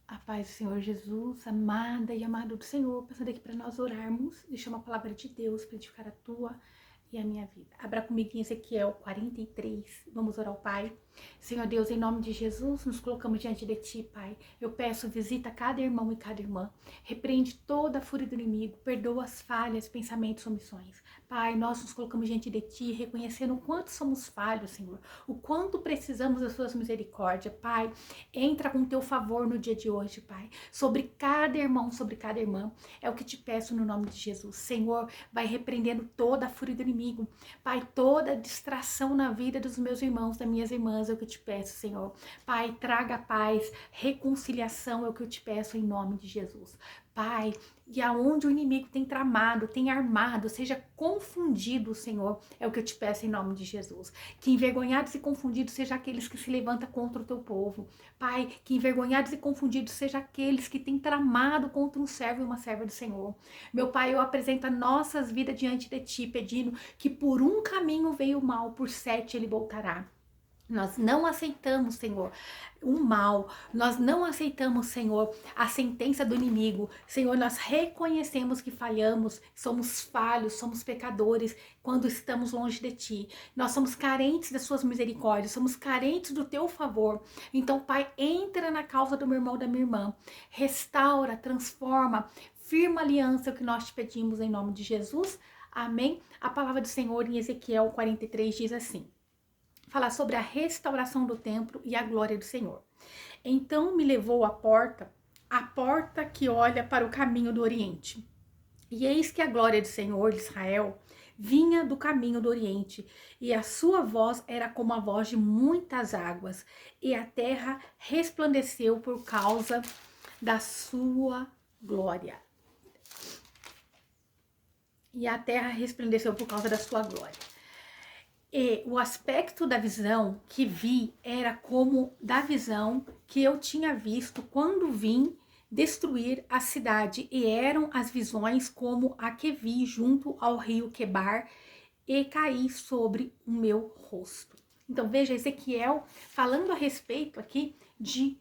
A paz do Senhor Jesus, amada e amado do Senhor, passando aqui para nós orarmos, deixar uma palavra de Deus para edificar a tua e a minha vida. Abra comigo em Ezequiel 43, vamos orar ao Pai. Senhor Deus, em nome de Jesus, nos colocamos diante de Ti, Pai. Eu peço, visita cada irmão e cada irmã, repreende toda a fúria do inimigo, perdoa as falhas, pensamentos, omissões. Pai, nós nos colocamos diante de Ti, reconhecendo o quanto somos falhos, Senhor, o quanto precisamos das Suas misericórdias. Pai, entra com Teu favor no dia de hoje, Pai, sobre cada irmão, sobre cada irmã. É o que te peço no nome de Jesus. Senhor, vai repreendendo toda a fúria do inimigo. Pai, toda distração na vida dos meus irmãos, das minhas irmãs, é o que eu te peço, Senhor. Pai, traga paz, reconciliação, é o que eu te peço em nome de Jesus. Pai, e aonde o inimigo tem tramado, tem armado, seja confundido, Senhor, é o que eu te peço em nome de Jesus. Que envergonhados e confundidos sejam aqueles que se levantam contra o teu povo. Pai, que envergonhados e confundidos sejam aqueles que têm tramado contra um servo e uma serva do Senhor. Meu Pai, eu apresento nossas vidas diante de Ti, pedindo que por um caminho veio o mal, por 7 ele voltará. Nós não aceitamos, Senhor, o mal. Nós não aceitamos, Senhor, a sentença do inimigo. Senhor, nós reconhecemos que falhamos, somos falhos, somos pecadores quando estamos longe de Ti. Nós somos carentes das Suas misericórdias, somos carentes do Teu favor. Então, Pai, entra na causa do meu irmão e da minha irmã. Restaura, transforma, firma aliança, é o que nós te pedimos em nome de Jesus. Amém? A palavra do Senhor em Ezequiel 43 diz assim: falar sobre a restauração do templo e a glória do Senhor. Então me levou à porta que olha para o caminho do Oriente. E eis que a glória do Senhor de Israel vinha do caminho do Oriente, e a sua voz era como a voz de muitas águas, e a terra resplandeceu por causa da sua glória. E a terra resplandeceu por causa da sua glória. E o aspecto da visão que vi era como da visão que eu tinha visto quando vim destruir a cidade. E eram as visões como a que vi junto ao rio Quebar e caí sobre o meu rosto. Então veja Ezequiel falando a respeito aqui de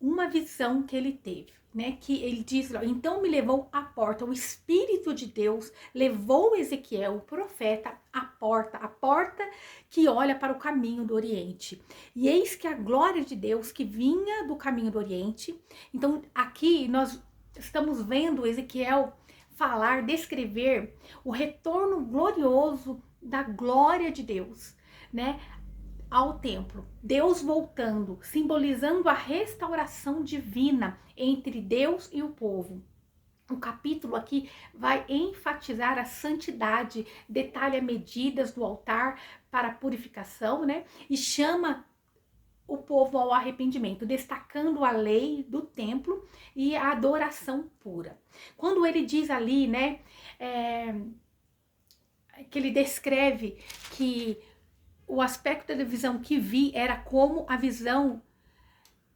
uma visão que ele teve, né? Que ele diz, então me levou à porta, o Espírito de Deus levou Ezequiel, o profeta, à porta que olha para o caminho do Oriente. E eis que a glória de Deus que vinha do caminho do Oriente. Então aqui nós estamos vendo Ezequiel falar, descrever o retorno glorioso da glória de Deus, né? Ao templo, Deus voltando, simbolizando a restauração divina entre Deus e o povo. O capítulo aqui vai enfatizar a santidade, detalha medidas do altar para a purificação, né? E chama o povo ao arrependimento, destacando a lei do templo e a adoração pura. Quando ele diz ali, né, que ele descreve que o aspecto da visão que vi era como a visão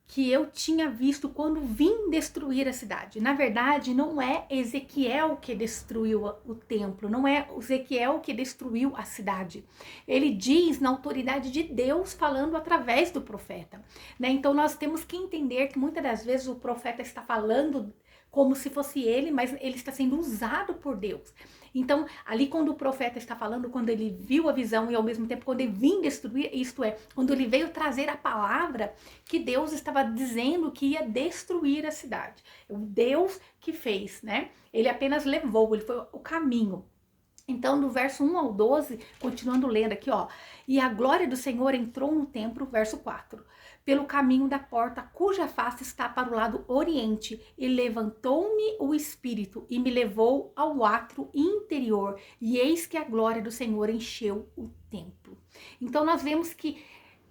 que eu tinha visto quando vim destruir a cidade. Na verdade, não é Ezequiel que destruiu o templo, não é Ezequiel que destruiu a cidade. Ele diz na autoridade de Deus falando através do profeta, né? Então nós temos que entender que muitas das vezes o profeta está falando como se fosse ele, mas ele está sendo usado por Deus. Então, ali quando o profeta está falando, quando ele viu a visão e ao mesmo tempo quando ele vinha destruir, isto é, quando ele veio trazer a palavra que Deus estava dizendo que ia destruir a cidade. O Deus que fez, né? Ele apenas levou, ele foi o caminho. Então, do verso 1 ao 12, continuando lendo aqui, ó. E a glória do Senhor entrou no templo, verso 4, pelo caminho da porta, cuja face está para o lado oriente, e levantou-me o Espírito, e me levou ao átrio interior, e eis que a glória do Senhor encheu o templo. Então, nós vemos que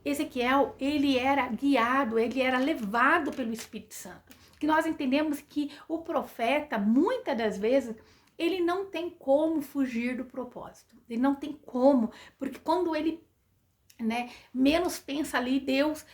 Ezequiel, ele era guiado, ele era levado pelo Espírito Santo. Que nós entendemos que o profeta, muitas das vezes, ele não tem como fugir do propósito. Ele não tem como, porque quando ele, né, menos pensa ali, Deus,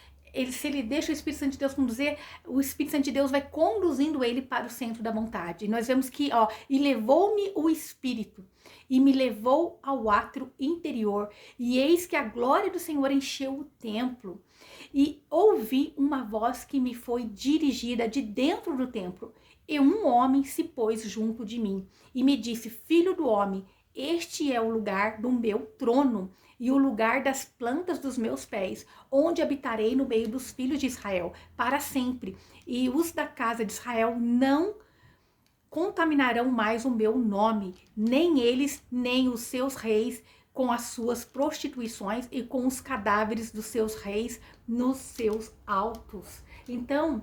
se ele deixa o Espírito Santo de Deus conduzir, o Espírito Santo de Deus vai conduzindo ele para o centro da vontade. E nós vemos que, ó, e levou-me o Espírito. e me levou ao átrio interior, e eis que a glória do Senhor encheu o templo. E ouvi uma voz que me foi dirigida de dentro do templo, e um homem se pôs junto de mim, e me disse: Filho do homem, este é o lugar do meu trono, e o lugar das plantas dos meus pés, onde habitarei no meio dos filhos de Israel, para sempre. E os da casa de Israel não contaminarão mais o meu nome, nem eles, nem os seus reis, com as suas prostituições e com os cadáveres dos seus reis nos seus altos. Então,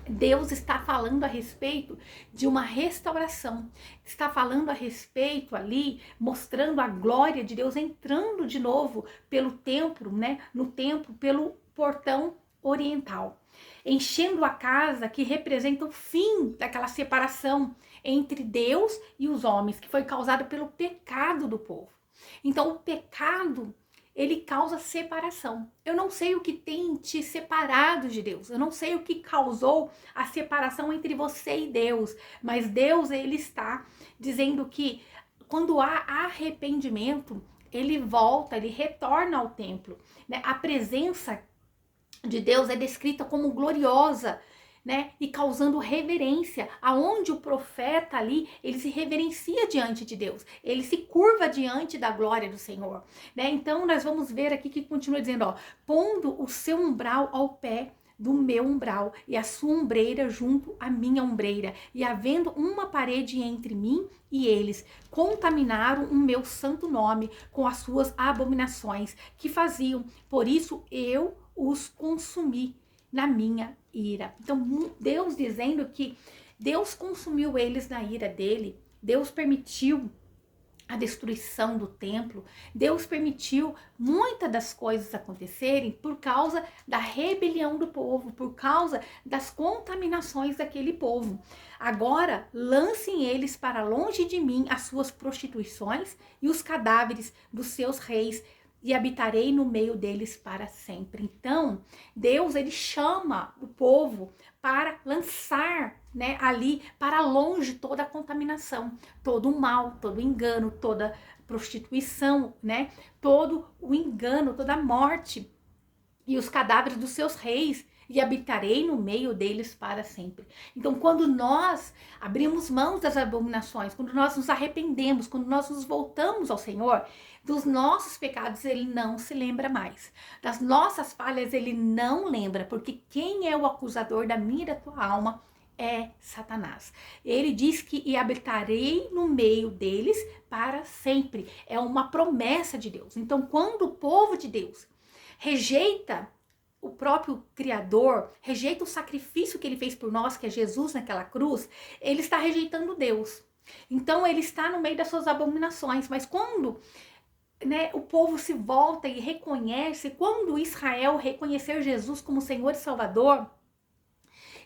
Deus está falando a respeito de uma restauração, está falando a respeito ali, mostrando a glória de Deus entrando de novo pelo templo, né? No templo, pelo portão oriental, enchendo a casa, que representa o fim daquela separação entre Deus e os homens, que foi causada pelo pecado do povo. Então, o pecado, ele causa separação. Eu não sei o que tem te separado de Deus. Eu não sei o que causou a separação entre você e Deus. Mas Deus, ele está dizendo que quando há arrependimento, ele volta, ele retorna ao templo, né? A presença de Deus é descrita como gloriosa, né? E causando reverência, aonde o profeta ali, ele se reverencia diante de Deus, ele se curva diante da glória do Senhor, né? Então nós vamos ver aqui que continua dizendo, ó, pondo o seu umbral ao pé do meu umbral e a sua ombreira junto à minha ombreira, e havendo uma parede entre mim e eles, contaminaram o meu santo nome com as suas abominações que faziam, por isso eu os consumi na minha ira. Então, Deus dizendo que Deus consumiu eles na ira dele, Deus permitiu a destruição do templo, Deus permitiu muitas das coisas acontecerem por causa da rebelião do povo, por causa das contaminações daquele povo. Agora, lancem eles para longe de mim as suas prostituições e os cadáveres dos seus reis, e habitarei no meio deles para sempre. Então, Deus, ele chama o povo para lançar, né, ali para longe toda a contaminação, todo o mal, todo o engano, toda prostituição, né, todo o engano, toda a morte e os cadáveres dos seus reis, e habitarei no meio deles para sempre. Então, quando nós abrimos mãos das abominações, quando nós nos arrependemos, quando nós nos voltamos ao Senhor, dos nossos pecados ele não se lembra mais. Das nossas falhas ele não lembra, porque quem é o acusador da minha e da tua alma é Satanás. Ele diz que e habitarei no meio deles para sempre. É uma promessa de Deus. Então, quando o povo de Deus rejeita o próprio Criador, rejeita o sacrifício que ele fez por nós, que é Jesus naquela cruz, ele está rejeitando Deus. Então ele está no meio das suas abominações. Mas quando, né, o povo se volta e reconhece, quando Israel reconhecer Jesus como Senhor e Salvador,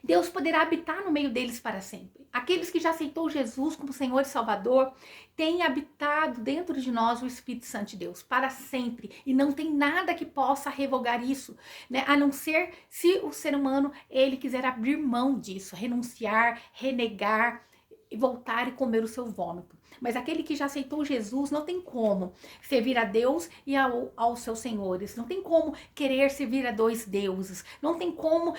Deus poderá habitar no meio deles para sempre. Aqueles que já aceitou Jesus como Senhor e Salvador, têm habitado dentro de nós o Espírito Santo de Deus para sempre. E não tem nada que possa revogar isso, né? A não ser se o ser humano, ele quiser abrir mão disso, renunciar, renegar, e voltar e comer o seu vômito. Mas aquele que já aceitou Jesus não tem como servir a Deus e aos seus senhores. Não tem como querer servir a dois deuses. Não tem como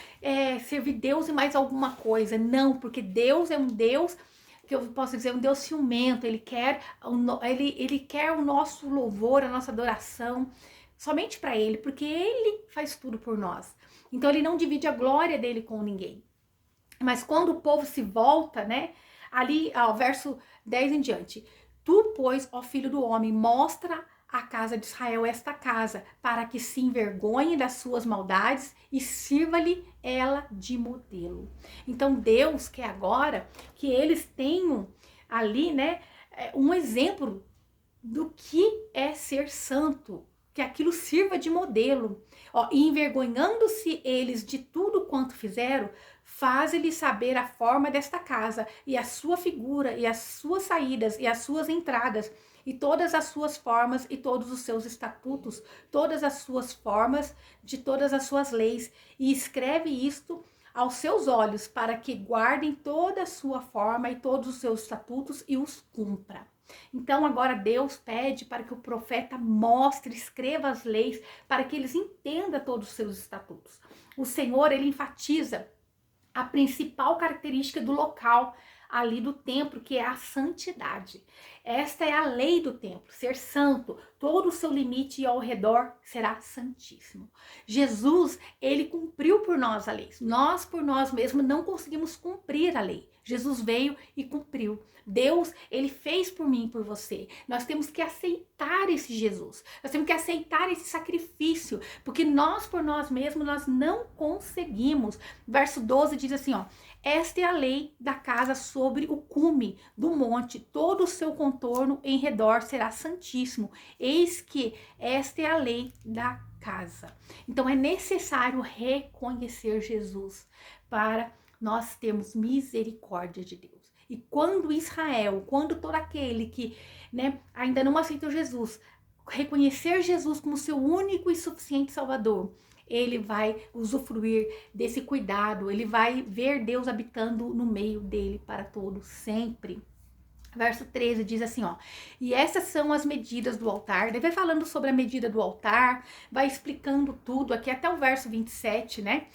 servir Deus e mais alguma coisa. Não, porque Deus é um Deus, que eu posso dizer, um Deus ciumento. Ele quer o nosso louvor, a nossa adoração, somente para Ele, porque Ele faz tudo por nós. Então Ele não divide a glória dele com ninguém. Mas quando o povo se volta, né? Ali, ó, verso 10 em diante. Tu, pois, ó filho do homem, mostra à casa de Israel esta casa, para que se envergonhe das suas maldades e sirva-lhe ela de modelo. Então, Deus quer agora que eles tenham ali, né, um exemplo do que é ser santo, que aquilo sirva de modelo. Ó, e envergonhando-se eles de tudo quanto fizeram, faze-lhe saber a forma desta casa, e a sua figura, e as suas saídas, e as suas entradas, e todas as suas formas, e todos os seus estatutos, todas as suas formas, de todas as suas leis, e escreve isto aos seus olhos, para que guardem toda a sua forma e todos os seus estatutos e os cumpra. Então agora Deus pede para que o profeta mostre, escreva as leis, para que eles entendam todos os seus estatutos. O Senhor, ele enfatiza a principal característica do local ali do templo, que é a santidade. Esta é a lei do templo, ser santo. Todo o seu limite ao redor será santíssimo. Jesus, ele cumpriu por nós a lei. Nós, por nós mesmos, não conseguimos cumprir a lei. Jesus veio e cumpriu. Deus, ele fez por mim e por você. Nós temos que aceitar esse Jesus. Nós temos que aceitar esse sacrifício, porque nós, por nós mesmos, nós não conseguimos. Verso 12 diz assim, ó: esta é a lei da casa sobre o cume do monte, todo o seu contorno em redor será santíssimo. Eis que esta é a lei da casa. Então é necessário reconhecer Jesus para nós termos misericórdia de Deus. E quando Israel, quando todo aquele que, né, ainda não aceitou Jesus, reconhecer Jesus como seu único e suficiente Salvador, ele vai usufruir desse cuidado, ele vai ver Deus habitando no meio dele para todo sempre. Verso 13 diz assim, ó: e essas são as medidas do altar. Ele vai falando sobre a medida do altar, vai explicando tudo aqui até o verso 27, né?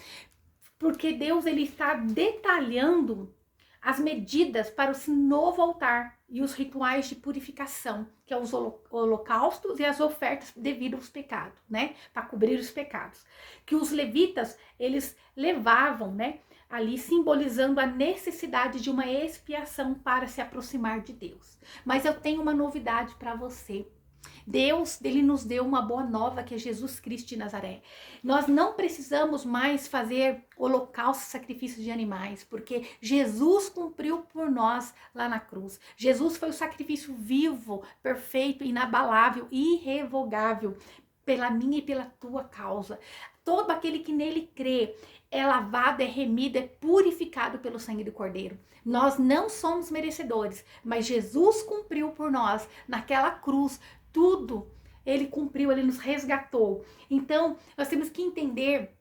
Porque Deus, ele está detalhando as medidas para esse novo altar e os rituais de purificação, que é os holocaustos e as ofertas devido aos pecados, né? Para cobrir os pecados. Que os levitas, eles levavam, né? Ali simbolizando a necessidade de uma expiação para se aproximar de Deus. Mas eu tenho uma novidade para você. Deus, ele nos deu uma boa nova, que é Jesus Cristo de Nazaré. Nós não precisamos mais fazer holocaustos, sacrifícios de animais, porque Jesus cumpriu por nós lá na cruz. Jesus foi o sacrifício vivo, perfeito, inabalável, irrevogável, pela minha e pela tua causa. Todo aquele que nele crê é lavado, é remido, é purificado pelo sangue do Cordeiro. Nós não somos merecedores, mas Jesus cumpriu por nós naquela cruz. Tudo ele cumpriu, ele nos resgatou. Então, nós temos que entender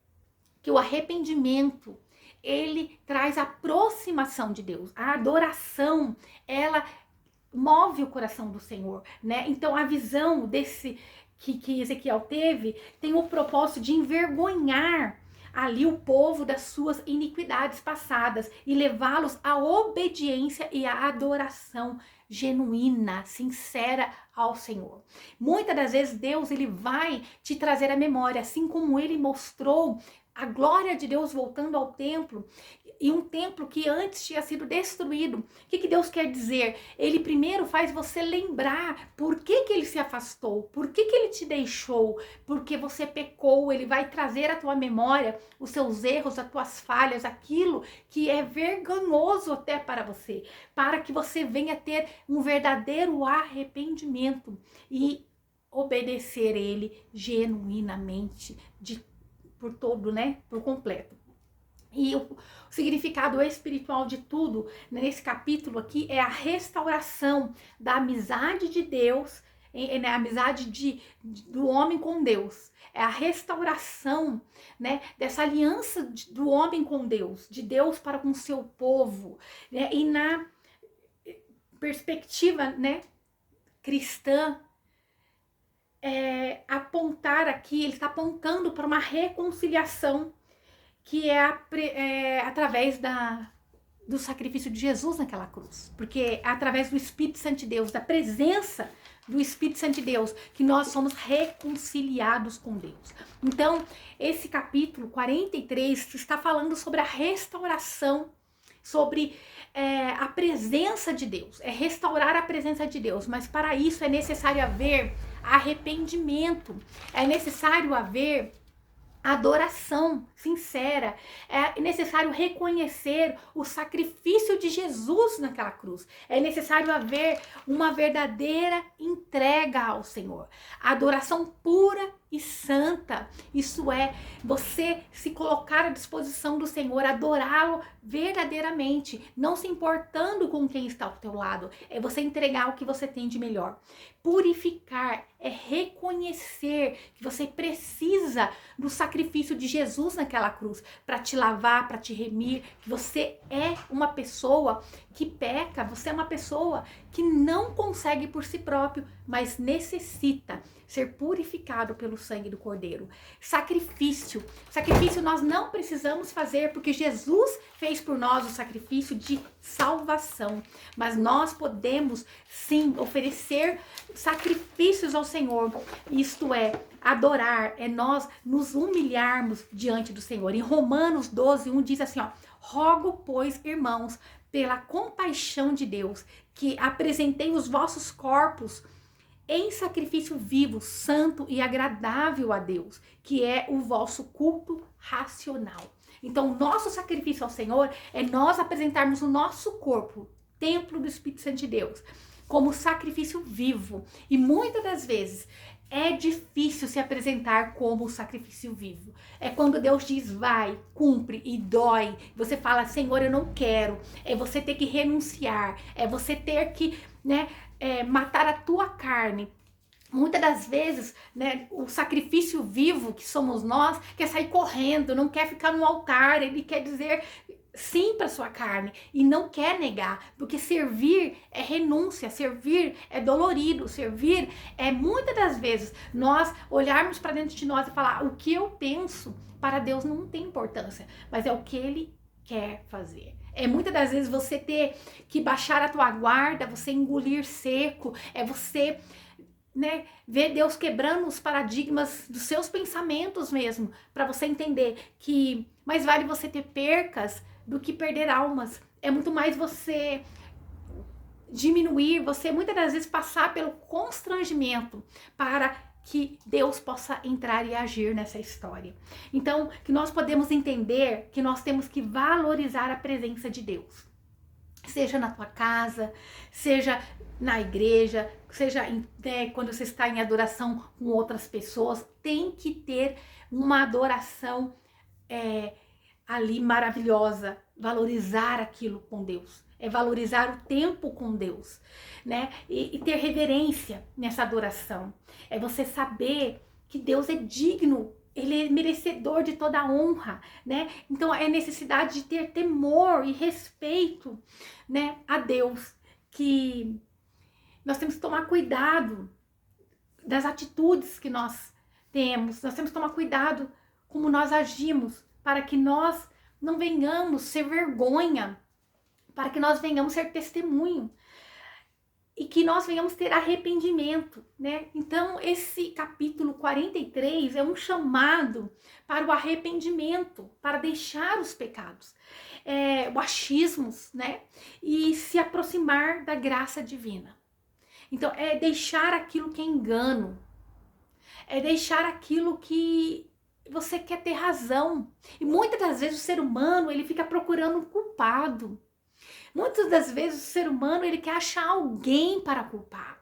que o arrependimento, ele traz a aproximação de Deus. A adoração, ela move o coração do Senhor, né? Então, a visão desse que Ezequiel teve tem o propósito de envergonhar ali o povo das suas iniquidades passadas e levá-los à obediência e à adoração genuína, sincera ao Senhor. Muitas das vezes Deus, ele vai te trazer a memória, assim como ele mostrou a glória de Deus voltando ao templo, e um templo que antes tinha sido destruído. O que Deus quer dizer? Ele primeiro faz você lembrar por que ele se afastou, por que ele te deixou, porque você pecou. Ele vai trazer à tua memória os seus erros, as tuas falhas, aquilo que é vergonhoso até para você, para que você venha ter um verdadeiro arrependimento e obedecer ele genuinamente, por todo, né? Por completo. E o significado espiritual de tudo nesse capítulo aqui é a restauração da amizade de Deus, a amizade do homem com Deus. É a restauração, né, dessa aliança do homem com Deus, de Deus para com o seu povo, né? E na perspectiva, né, cristã, apontar aqui, ele está apontando para uma reconciliação que é através do sacrifício de Jesus naquela cruz. Porque é através do Espírito Santo de Deus, da presença do Espírito Santo de Deus, que nós somos reconciliados com Deus. Então, esse capítulo 43 está falando sobre a restauração, sobre a presença de Deus, é restaurar a presença de Deus, mas para isso é necessário haver arrependimento, é necessário haver adoração sincera, é necessário reconhecer o sacrifício de Jesus naquela cruz, é necessário haver uma verdadeira entrega ao Senhor, a adoração pura e santa. Isso é você se colocar à disposição do Senhor, adorá-lo verdadeiramente, não se importando com quem está ao teu lado. É você entregar o que você tem de melhor. Purificar é reconhecer que você precisa do sacrifício de Jesus naquela cruz para te lavar, para te remir, que você é uma pessoa que peca, você é uma pessoa que não consegue por si próprio, mas necessita ser purificado pelo sangue do Cordeiro. Sacrifício nós não precisamos fazer, porque Jesus fez por nós o sacrifício de salvação, mas nós podemos sim oferecer sacrifícios ao Senhor, isto é, adorar, é nós nos humilharmos diante do Senhor. Em Romanos 12:1 diz assim, ó: rogo, pois, irmãos, pela compaixão de Deus, que apresentei os vossos corpos em sacrifício vivo, santo e agradável a Deus, que é o vosso culto racional. Então, o nosso sacrifício ao Senhor é nós apresentarmos o nosso corpo, templo do Espírito Santo de Deus, como sacrifício vivo. E muitas das vezes é difícil se apresentar como sacrifício vivo. É quando Deus diz vai, cumpre e dói. Você fala, Senhor, eu não quero. É você ter que renunciar. É você ter que, matar a tua carne. Muitas das vezes, o sacrifício vivo que somos nós quer sair correndo, não quer ficar no altar. Ele quer dizer sim para sua carne e não quer negar, porque servir é renúncia, servir é dolorido, servir é muitas das vezes nós olharmos para dentro de nós e falar o que eu penso para Deus não tem importância, mas é o que Ele quer fazer. É muitas das vezes você ter que baixar a tua guarda, você engolir seco, é você ver Deus quebrando os paradigmas dos seus pensamentos mesmo, para você entender que mais vale você ter percas do que perder almas. É muito mais você diminuir, você muitas das vezes passar pelo constrangimento para que Deus possa entrar e agir nessa história. Então, que nós podemos entender que nós temos que valorizar a presença de Deus. Seja na tua casa, seja na igreja, seja quando você está em adoração com outras pessoas, tem que ter uma adoração ali maravilhosa, valorizar aquilo com Deus, é valorizar o tempo com Deus, e ter reverência nessa adoração, é você saber que Deus é digno, Ele é merecedor de toda a honra, então é necessidade de ter temor e respeito, a Deus, que nós temos que tomar cuidado das atitudes que nós temos, nós temos que tomar cuidado como nós agimos, para que nós não venhamos ser vergonha, para que nós venhamos ser testemunho e que nós venhamos ter arrependimento, Então, esse capítulo 43 é um chamado para o arrependimento, para deixar os pecados, o achismos, e se aproximar da graça divina. Então, é deixar aquilo que é engano, é deixar aquilo que você quer ter razão. E muitas das vezes o ser humano, ele fica procurando um culpado. Muitas das vezes o ser humano, ele quer achar alguém para culpar.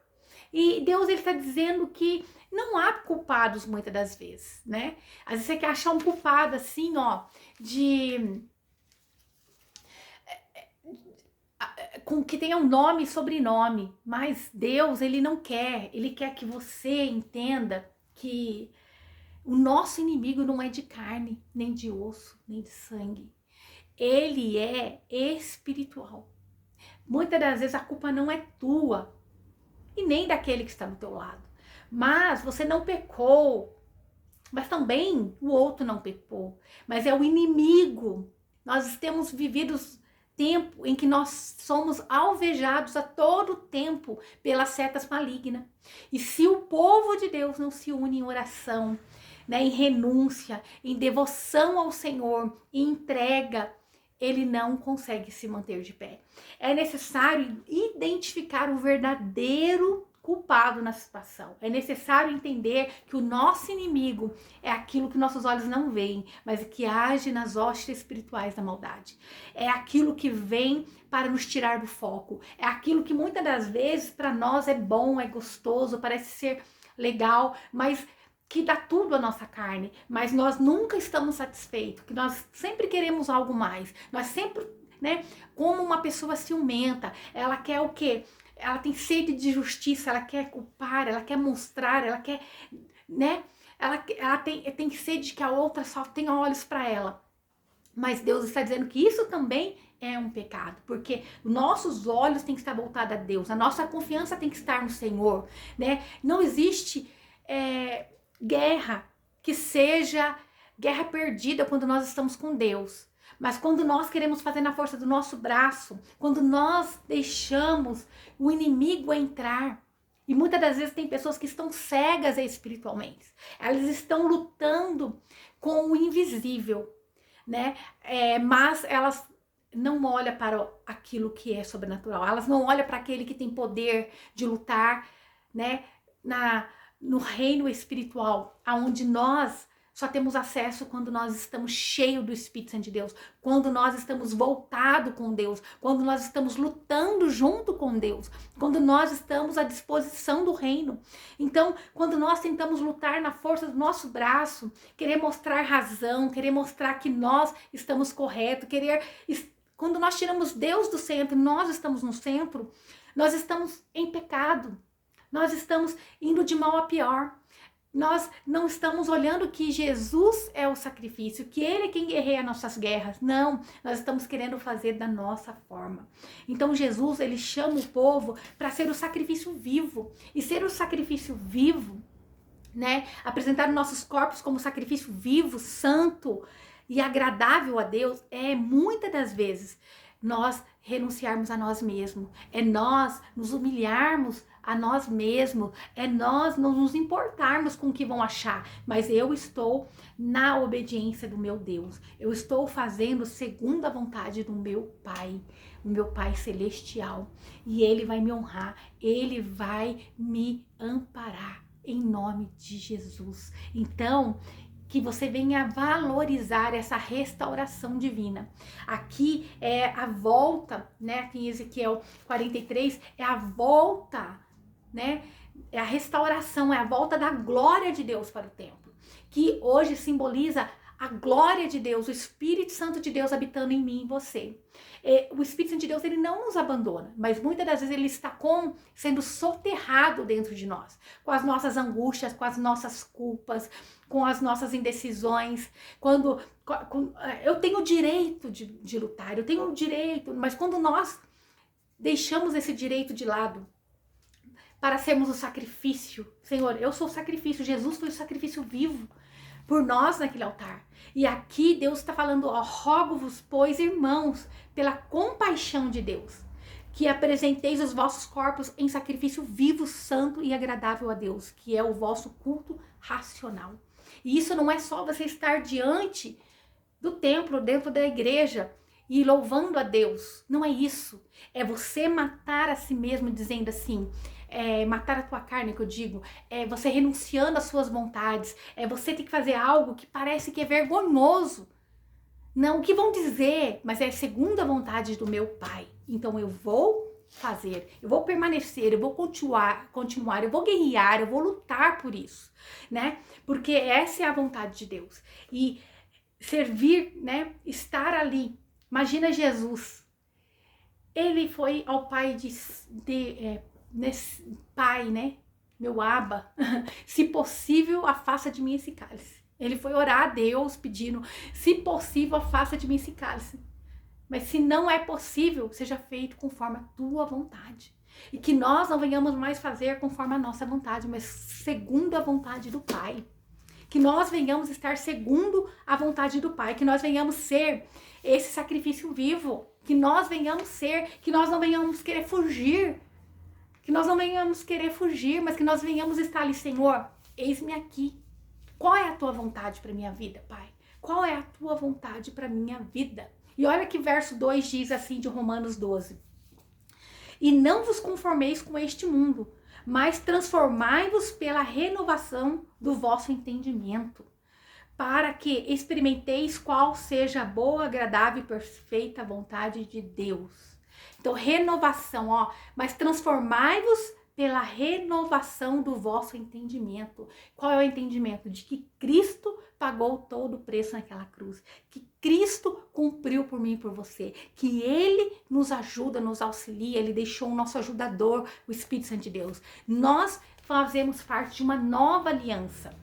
E Deus, ele está dizendo que não há culpados muitas das vezes, Às vezes você quer achar um culpado assim, com que tenha um nome e sobrenome, mas Deus, ele não quer, ele quer que você entenda que o nosso inimigo não é de carne, nem de osso, nem de sangue. Ele é espiritual. Muitas das vezes a culpa não é tua e nem daquele que está do teu lado. Mas você não pecou, mas também o outro não pecou. Mas é o inimigo. Nós temos vivido tempo em que nós somos alvejados a todo tempo pelas setas malignas. E se o povo de Deus não se une em oração, em renúncia, em devoção ao Senhor, em entrega, ele não consegue se manter de pé. É necessário identificar o verdadeiro culpado na situação. É necessário entender que o nosso inimigo é aquilo que nossos olhos não veem, mas que age nas hostes espirituais da maldade. É aquilo que vem para nos tirar do foco. É aquilo que muitas das vezes para nós é bom, é gostoso, parece ser legal, mas que dá tudo à nossa carne, mas nós nunca estamos satisfeitos, que nós sempre queremos algo mais. Nós sempre, né, como uma pessoa ciumenta, ela quer o quê? Ela tem sede de justiça, ela quer culpar, ela quer mostrar, ela quer, né? Ela tem sede de que a outra só tenha olhos para ela. Mas Deus está dizendo que isso também é um pecado, porque nossos olhos têm que estar voltados a Deus, a nossa confiança tem que estar no Senhor, né? Não existe guerra que seja guerra perdida quando nós estamos com Deus. Mas quando nós queremos fazer na força do nosso braço, quando nós deixamos o inimigo entrar, e muitas das vezes tem pessoas que estão cegas espiritualmente, elas estão lutando com o invisível, né? Mas elas não olham para aquilo que é sobrenatural, elas não olham para aquele que tem poder de lutar, né? No reino espiritual, aonde nós só temos acesso quando nós estamos cheios do Espírito Santo de Deus, quando nós estamos voltados com Deus, quando nós estamos lutando junto com Deus, quando nós estamos à disposição do reino. Então, quando nós tentamos lutar na força do nosso braço, querer mostrar razão, querer mostrar que nós estamos corretos, quando nós tiramos Deus do centro, nós estamos no centro, nós estamos em pecado. Nós estamos indo de mal a pior. Nós não estamos olhando que Jesus é o sacrifício, que Ele é quem guerreia nossas guerras. Não, nós estamos querendo fazer da nossa forma. Então Jesus, Ele chama o povo para ser o sacrifício vivo. E ser o sacrifício vivo, né? Apresentar nossos corpos como sacrifício vivo, santo e agradável a Deus, muitas das vezes nós renunciarmos a nós mesmos, nós nos humilharmos a nós mesmos, nós não nos importarmos com o que vão achar, mas eu estou na obediência do meu Deus, eu estou fazendo segundo a vontade do meu Pai, o meu Pai celestial, e Ele vai me honrar, Ele vai me amparar, em nome de Jesus. Então, que você venha valorizar essa restauração divina. Aqui é a volta, né? Aqui em Ezequiel 43, é a volta, né? É a restauração, é a volta da glória de Deus para o templo. Que hoje simboliza a glória de Deus, o Espírito Santo de Deus habitando em mim e em você. O Espírito Santo de Deus, ele não nos abandona, mas muitas das vezes ele está sendo soterrado dentro de nós, com as nossas angústias, com as nossas culpas, com as nossas indecisões. Eu tenho o direito de lutar, eu tenho o direito, mas quando nós deixamos esse direito de lado para sermos o sacrifício, Senhor, eu sou o sacrifício, Jesus foi o sacrifício vivo por nós naquele altar. E aqui Deus está falando, ó, rogo-vos, pois, irmãos, pela compaixão de Deus, que apresenteis os vossos corpos em sacrifício vivo, santo e agradável a Deus, que é o vosso culto racional. E isso não é só você estar diante do templo, dentro da igreja, e louvando a Deus. Não é isso. É você matar a si mesmo, dizendo assim, matar a tua carne, que eu digo, você renunciando às suas vontades, você ter que fazer algo que parece que é vergonhoso. Não, o que vão dizer, mas é segundo a vontade do meu Pai. Então eu vou fazer, eu vou permanecer, eu vou continuar, eu vou guerrear, eu vou lutar por isso, né? Porque essa é a vontade de Deus. E servir, né? Estar ali. Imagina Jesus. Ele foi ao Pai Pai, né? Meu Abba, se possível, afasta de mim esse cálice. Ele foi orar a Deus pedindo, se possível, afasta de mim esse cálice. Mas se não é possível, seja feito conforme a tua vontade. E que nós não venhamos mais fazer conforme a nossa vontade, mas segundo a vontade do Pai. Que nós venhamos estar segundo a vontade do Pai. Que nós venhamos ser esse sacrifício vivo. Que nós venhamos ser, que nós não venhamos querer fugir. Que nós não venhamos querer fugir, mas que nós venhamos estar ali, Senhor, eis-me aqui. Qual é a tua vontade para minha vida, Pai? Qual é a tua vontade para minha vida? E olha que verso 2 diz assim de Romanos 12. E não vos conformeis com este mundo, mas transformai-vos pela renovação do vosso entendimento, para que experimenteis qual seja a boa, agradável e perfeita vontade de Deus. Então, renovação, ó, mas transformai-vos pela renovação do vosso entendimento. Qual é o entendimento? De que Cristo pagou todo o preço naquela cruz, que Cristo cumpriu por mim e por você, que Ele nos ajuda, nos auxilia, Ele deixou o nosso ajudador, o Espírito Santo de Deus. Nós fazemos parte de uma nova aliança.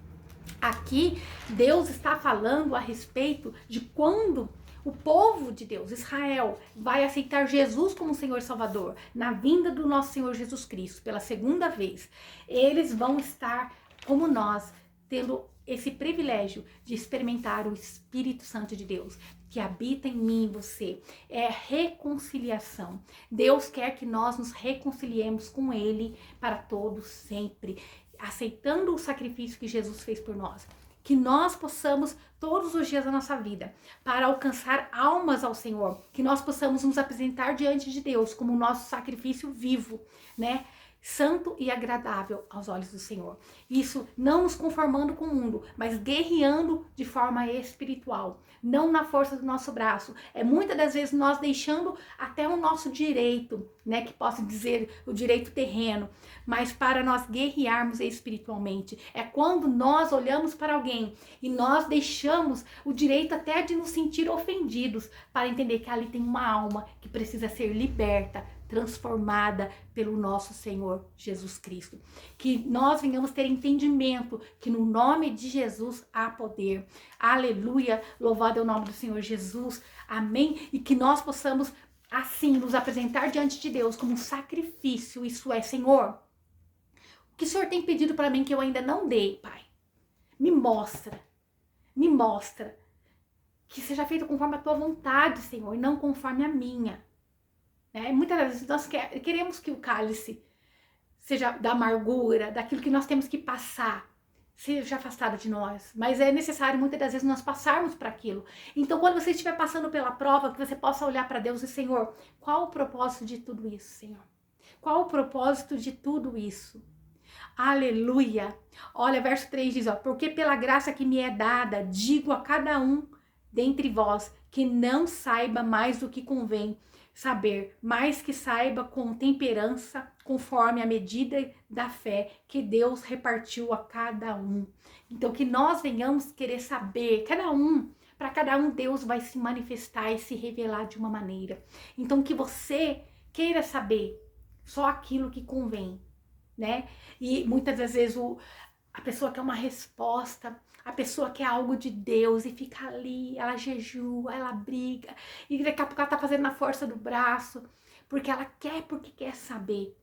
Aqui, Deus está falando a respeito de quando o povo de Deus, Israel, vai aceitar Jesus como Senhor e Salvador, na vinda do nosso Senhor Jesus Cristo, pela segunda vez. Eles vão estar, como nós, tendo esse privilégio de experimentar o Espírito Santo de Deus, que habita em mim e você. É reconciliação. Deus quer que nós nos reconciliemos com Ele para todos sempre, aceitando o sacrifício que Jesus fez por nós. Que nós possamos, todos os dias da nossa vida, para alcançar almas ao Senhor, que nós possamos nos apresentar diante de Deus como o nosso sacrifício vivo, né? Santo e agradável aos olhos do Senhor. Isso não nos conformando com o mundo, mas guerreando de forma espiritual, não na força do nosso braço. É muitas das vezes nós deixando até o nosso direito, né, que posso dizer o direito terreno, mas para nós guerrearmos espiritualmente. É quando nós olhamos para alguém e nós deixamos o direito até de nos sentir ofendidos, para entender que ali tem uma alma que precisa ser liberta, transformada pelo nosso Senhor Jesus Cristo. Que nós venhamos ter entendimento que no nome de Jesus há poder. Aleluia, louvado é o nome do Senhor Jesus. Amém. E que nós possamos assim nos apresentar diante de Deus como um sacrifício. Isso é, Senhor, o que o Senhor tem pedido para mim que eu ainda não dei, Pai? Me mostra que seja feito conforme a tua vontade, Senhor, e não conforme a minha. Muitas vezes nós queremos que o cálice seja da amargura, daquilo que nós temos que passar, seja afastado de nós. Mas é necessário muitas das vezes nós passarmos para aquilo. Então, quando você estiver passando pela prova, que você possa olhar para Deus e, Senhor, qual o propósito de tudo isso, Senhor? Qual o propósito de tudo isso? Aleluia! Olha, verso 3 diz, porque pela graça que me é dada, digo a cada um dentre vós que não saiba mais do que convém saber, mas que saiba com temperança, conforme a medida da fé que Deus repartiu a cada um. Então, que nós venhamos querer saber, para cada um Deus vai se manifestar e se revelar de uma maneira. Então, que você queira saber só aquilo que convém, né? E muitas das vezes a pessoa quer uma resposta, a pessoa quer algo de Deus e fica ali, ela jejua, ela briga, e daqui a pouco ela tá fazendo na força do braço, porque ela quer, porque quer saber.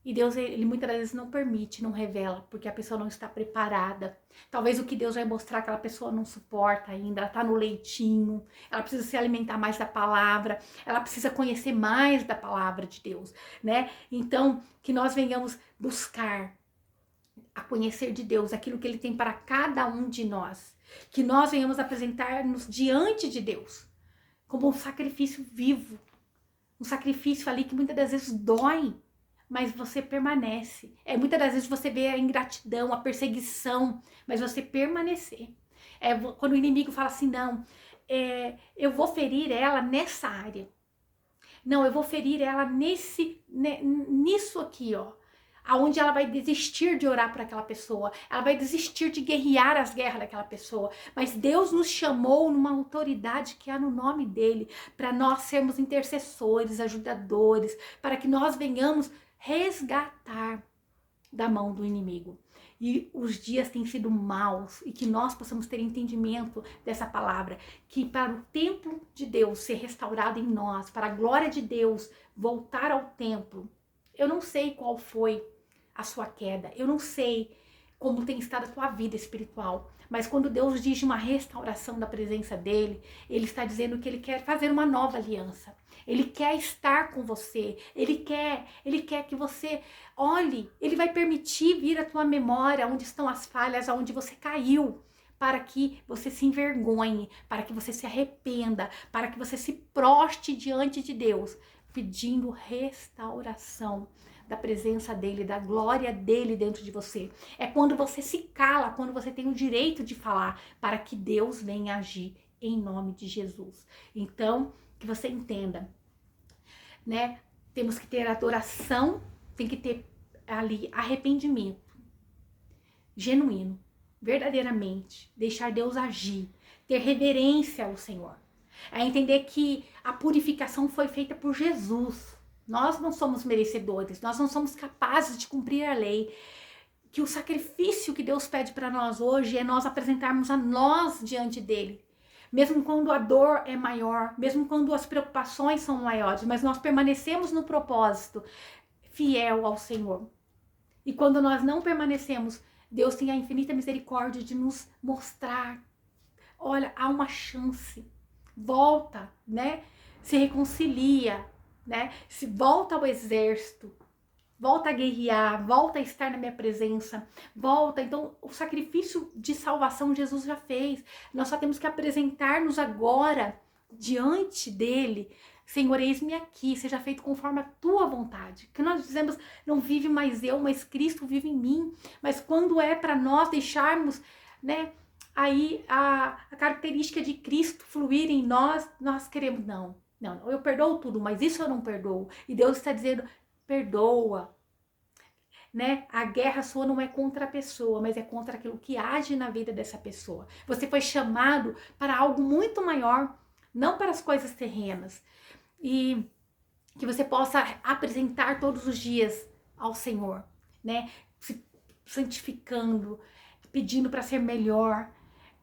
E Deus, ele muitas vezes não permite, não revela, porque a pessoa não está preparada. Talvez o que Deus vai mostrar, aquela pessoa não suporta ainda, ela tá no leitinho, ela precisa se alimentar mais da palavra, ela precisa conhecer mais da palavra de Deus, né? Então, que nós venhamos buscar a conhecer de Deus, aquilo que Ele tem para cada um de nós. Que nós venhamos apresentar-nos diante de Deus, como um sacrifício vivo. Um sacrifício ali que muitas das vezes dói, mas você permanece. Muitas das vezes você vê a ingratidão, a perseguição, mas você permanecer. Quando o inimigo fala assim, não, eu vou ferir ela nessa área. Não, eu vou ferir ela nisso aqui, ó. Aonde ela vai desistir de orar por aquela pessoa, ela vai desistir de guerrear as guerras daquela pessoa, mas Deus nos chamou numa autoridade que há no nome dele, para nós sermos intercessores, ajudadores, para que nós venhamos resgatar da mão do inimigo. E os dias têm sido maus, e que nós possamos ter entendimento dessa palavra, que para o templo de Deus ser restaurado em nós, para a glória de Deus voltar ao templo. Eu não sei qual foi a sua queda, eu não sei como tem estado a tua vida espiritual, mas quando Deus diz uma restauração da presença dele, ele está dizendo que ele quer fazer uma nova aliança, ele quer estar com você, ele quer que você olhe, ele vai permitir vir à tua memória onde estão as falhas, onde você caiu, para que você se envergonhe, para que você se arrependa, para que você se proste diante de Deus, pedindo restauração da presença dele, da glória dele dentro de você. É quando você se cala, quando você tem o direito de falar, para que Deus venha agir em nome de Jesus. Então, que você entenda, né? Temos que ter adoração, tem que ter ali arrependimento genuíno, verdadeiramente, deixar Deus agir, ter reverência ao Senhor. É entender que a purificação foi feita por Jesus. Nós não somos merecedores, nós não somos capazes de cumprir a lei. Que o sacrifício que Deus pede para nós hoje é nós apresentarmos a nós diante dele. Mesmo quando a dor é maior, mesmo quando as preocupações são maiores, mas nós permanecemos no propósito, fiel ao Senhor. E quando nós não permanecemos, Deus tem a infinita misericórdia de nos mostrar, olha, há uma chance, volta, né? Se reconcilia, né? Se volta ao exército, volta a guerrear, volta a estar na minha presença, volta. Então, o sacrifício de salvação Jesus já fez. Nós só temos que apresentar-nos agora diante dele. Senhor, eis-me aqui, seja feito conforme a tua vontade. Que nós dizemos, não vive mais eu, mas Cristo vive em mim. Mas quando é para nós deixarmos, né, aí a característica de Cristo fluir em nós, nós queremos, não, eu perdoo tudo, mas isso eu não perdoo. E Deus está dizendo, perdoa, né? A guerra sua não é contra a pessoa, mas é contra aquilo que age na vida dessa pessoa. Você foi chamado para algo muito maior, não para as coisas terrenas. E que você possa apresentar todos os dias ao Senhor, né? Se santificando, pedindo para ser melhor.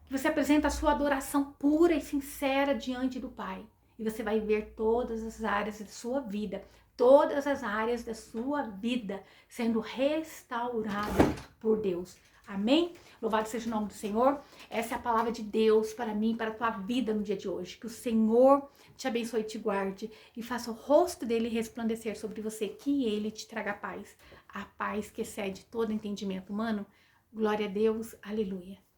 Que você apresenta a sua adoração pura e sincera diante do Pai. E você vai ver todas as áreas da sua vida, todas as áreas da sua vida sendo restaurada por Deus. Amém? Louvado seja o nome do Senhor. Essa é a palavra de Deus para mim, para a tua vida no dia de hoje. Que o Senhor te abençoe e te guarde e faça o rosto dele resplandecer sobre você. Que ele te traga paz. A paz que excede todo entendimento humano. Glória a Deus. Aleluia.